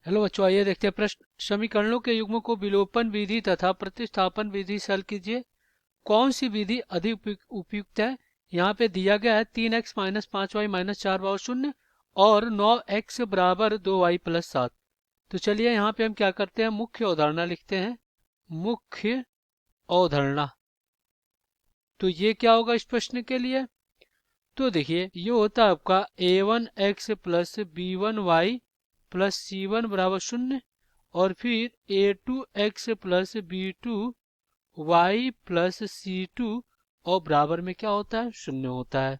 Hello बच्चों, आइए देखते हैं प्रश्न। समीकरणों के युग्मों को विलोपन विधि तथा प्रतिस्थापन विधि से हल कीजिए। कौन सी विधि अधिक उपयुक्त है? यहाँ पे दिया गया है 3x-5y-4 और 9x बराबर 2y+7। तो चलिए यहाँ पे हम क्या करते हैं, मुख्य अवधारणा लिखते हैं। मुख्य अवधारणा, तो ये क्या होगा इस प्रश्न के लिए? तो देखिए ये होता है आपका a1x plus b1y plus c1 बराबर 0 और फिर a2x plus b2y plus c2 और बराबर में क्या होता है, 0 होता है।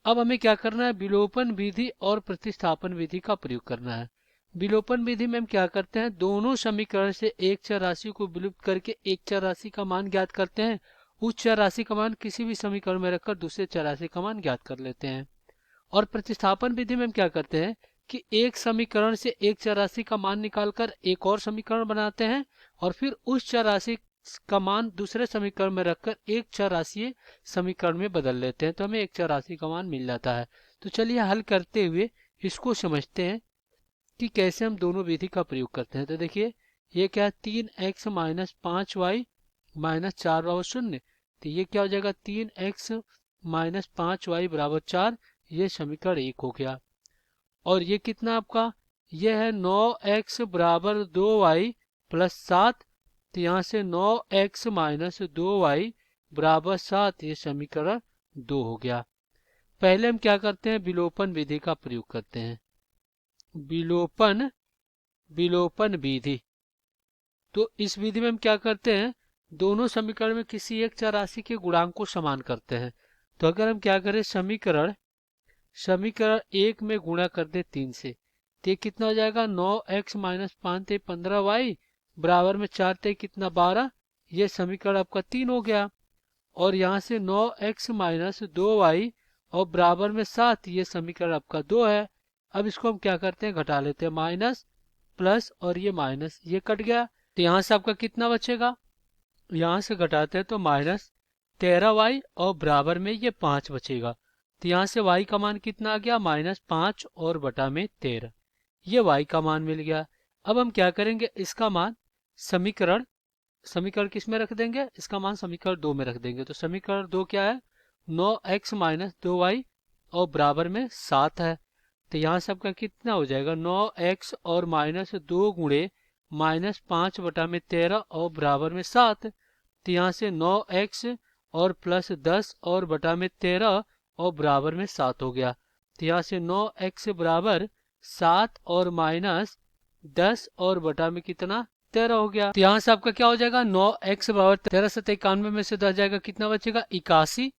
अब हमें क्या करना है, विलोपन विधि और प्रतिस्थापन विधि का प्रयोग करना है। विलोपन विधि में हम क्या करते हैं, दोनों समीकरण से एक चर राशि को विलुप्त करके एक चर राशि का मान ज्ञात करते हैं। उस चर राशि का मान किसी भी समीकरण में रखकर दूसरे चर राशि का मान ज्ञात कर लेते हैं। और प्रतिस्थापन विधि में हम क्या करते हैं कि एक समीकरण से एक चर राशि का मान निकालकर एक और समीकरण बनाते हैं और फिर उस चर राशि का मान दूसरे समीकरण में रखकर एक चर राशि समीकरण में बदल लेते हैं, तो हमें एक चर राशि का मान मिल जाता है। तो चलिए हल करते हुए इसको समझते हैं कि कैसे हम दोनों विधि का प्रयोग करते हैं। तो देखिए ये क्या है, 3x-5y-4 बराबर 0। तो ये क्या हो जाएगा, 3x-5y बराबर 4। ये समीकरण 1 हो गया। और ये कितना आपका, ये है 9x बराबर 2y+7। तो यहाँ से 9x माइनस 2y बराबर 7, ये समीकरण 2 हो गया। पहले हम क्या करते हैं, विलोपन विधि का प्रयोग करते हैं। विलोपन विधि, तो इस विधि में हम क्या करते हैं, दोनों समीकरण में किसी एक चर राशि के गुणांक को समान करते हैं। तो अगर हम क्या करें, समीकरण 1 में गुणा कर दे 3 से, तो ये कितना हो जाएगा, 9x माइनस 5 ते 15y बराबर में 4 ते कितना 12। ये समीकरण आपका 3 हो गया। और यहाँ से 9x माइनस 2y और बराबर में 7, ये समीकरण आपका 2 है। अब इसको हम क्या करते हैं, घटा लेते हैं, माइनस प्लस और ये माइनस, ये कट गया। तो यहाँ से आपका कितना बचेगा, यहाँ से घटाते हैं तो -13y और बराबर में ये 5 बचेगा। तो यहाँ से y का मान कितना आ गया, -5 और बटा में 13। ये y का मान मिल गया। अब हम क्या करेंगे, इसका मान समीकरण समीकरण किस में रख देंगे, इसका मान समीकरण 2 में रख देंगे। तो समीकरण 2 क्या है, 9x माइनस 2y और बराबर में 7 है। तो यहाँ से आपका कितना हो जाएगा, 9x और -2 गुणे -5 बटा में 13 और बराबर में 7। तो यहाँ से 9x और प्लस 10 और बटा में 13 और बराबर में 7 हो गया। तो यहाँ से 9x बराबर 7 और -10 और बटा में कितना, 13 हो गया। तो यहाँ से आपका क्या हो जाएगा, 9x बराबर 13 से 91 में से 10 जाएगा, कितना बचेगा, 81।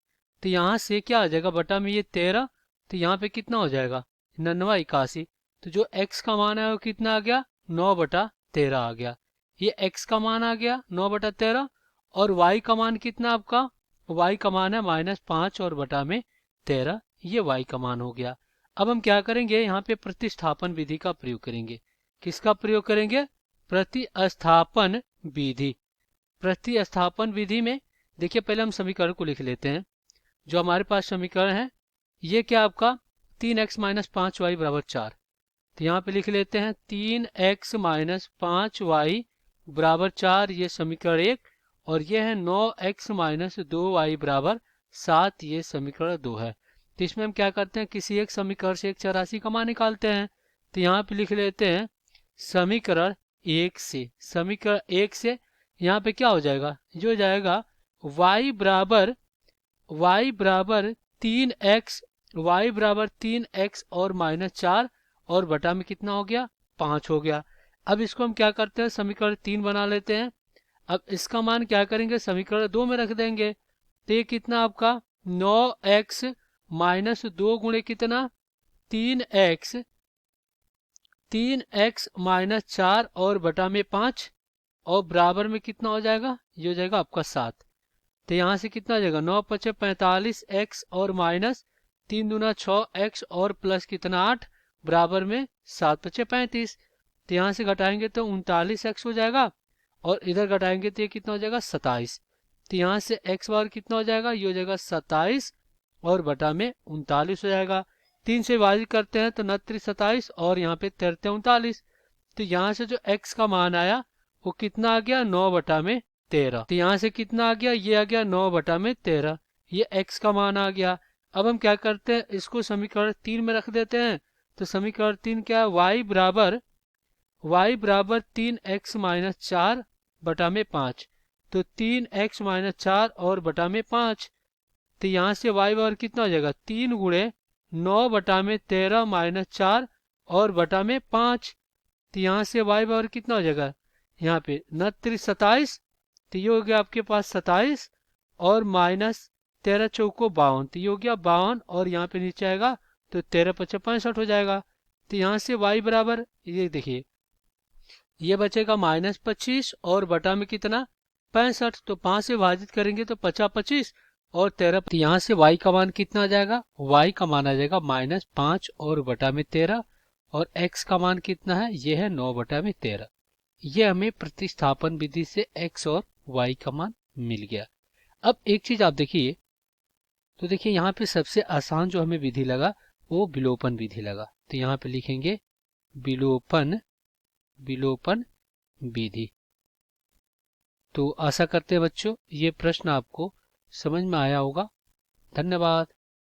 तो यहाँ से क्या आ जाएगा, बटा में ये 13, तो यहाँ पे कितना हो जाएगा, 99 81। तो जो x का मान है वो कितना आ गया, 9/13 आ गया। ये x का मान आ गया 9/13। और y का मान कितना आपका, y का मान है -5 और बटा में 13, ये y का मान हो गया। अब हम क्या करेंगे, यहाँ पे प्रतिस्थापन विधि का प्रयोग करेंगे। किसका प्रयोग करेंगे, प्रतिस्थापन विधि। प्रतिस्थापन विधि में देखिए पहले हम समीकरण को लिख लेते हैं। जो हमारे पास समीकरण है, ये क्या आपका 3x माइनस 5y बराबर 4। तो यहाँ पे लिख लेते हैं 3x माइनस 5y बराबर 4, ये समीकरण 1। और ये है 9x माइनस 2y बराबर 7, ये समीकरण 2 है। तो इसमें हम क्या करते हैं, किसी एक समीकरण से एक चर राशि का मान निकालते हैं। तो यहाँ पे लिख लेते हैं समीकरण 1 से। समीकरण 1 से यहाँ पे क्या हो जाएगा, जो जाएगा y बराबर 3x, y बराबर 3x और -4 और बटा में कितना हो गया, 5 हो गया। अब इसको हम क्या करते हैं, समीकरण 3 बना लेते हैं। अब इसका मान क्या करेंगे, समीकरण 2 में रख देंगे। तो ये कितना आपका 9x माइनस 2 गुणे कितना 3x माइनस 4 और बटा में 5 और बराबर में कितना हो जाएगा, ये हो जाएगा आपका 7। तो यहाँ से कितना हो जाएगा, 9×5 45x और माइनस 3 दूना 6x और प्लस कितना 8 बराबर में 7×5 35। तो यहाँ से घटाएंगे तो 39x हो जाएगा और इधर घटाएंगे तो ये कितना हो जाएगा 27। तो यहाँ से x बार कितना हो जाएगा, ये हो जाएगा 27 और बटा में 39 हो जाएगा। 3 से विभाजित करते हैं तो 29 27 और यहाँ पे 33 39। तो यहाँ से जो x का मान आया वो कितना आ गया, 9/13। तो यहाँ से कितना आ गया, ये आ गया 9/13। ये x का मान आ गया। अब हम क्या करते हैं, इसको समीकरण 3 में रख देते हैं। तो समीकरण 3 क्या है, y बराबर 3x-4/5। तो 3x-4 और बटा में 5। तो यहाँ से y बराबर कितना हो जाएगा, 3 × 9/13 और बटा में 5। तो यहाँ से y बराबर कितना हो जाएगा, यहाँ पे 29, तो ये हो गया आपके पास 27 और -13×4 = 52। तो ये हो गया 52 और यहाँ पे नीचे आएगा तो 13×5 = 65 हो जाएगा। तो यहाँ से y बराबर, ये देखिए ये बचेगा -25 और बटा में कितना, 65। तो 5 से विभाजित करेंगे तो 50×25 और 13। तो यहाँ से y का मान कितना आ जाएगा, y का मान आ जाएगा -5 और बटा में 13 और x का मान कितना है, ये है 9/13। ये हमें प्रतिस्थापन विधि से x और y का मान मिल गया। अब एक चीज आप देखिए, तो देखिए यहाँ पे सबसे आसान जो हमें विधि लगा वो विलोपन विधि लगा। तो यहाँ पे लिखेंगे विलोपन विधि। तो आशा करते हैं बच्चों ये प्रश्न आपको समझ में आया होगा। धन्यवाद।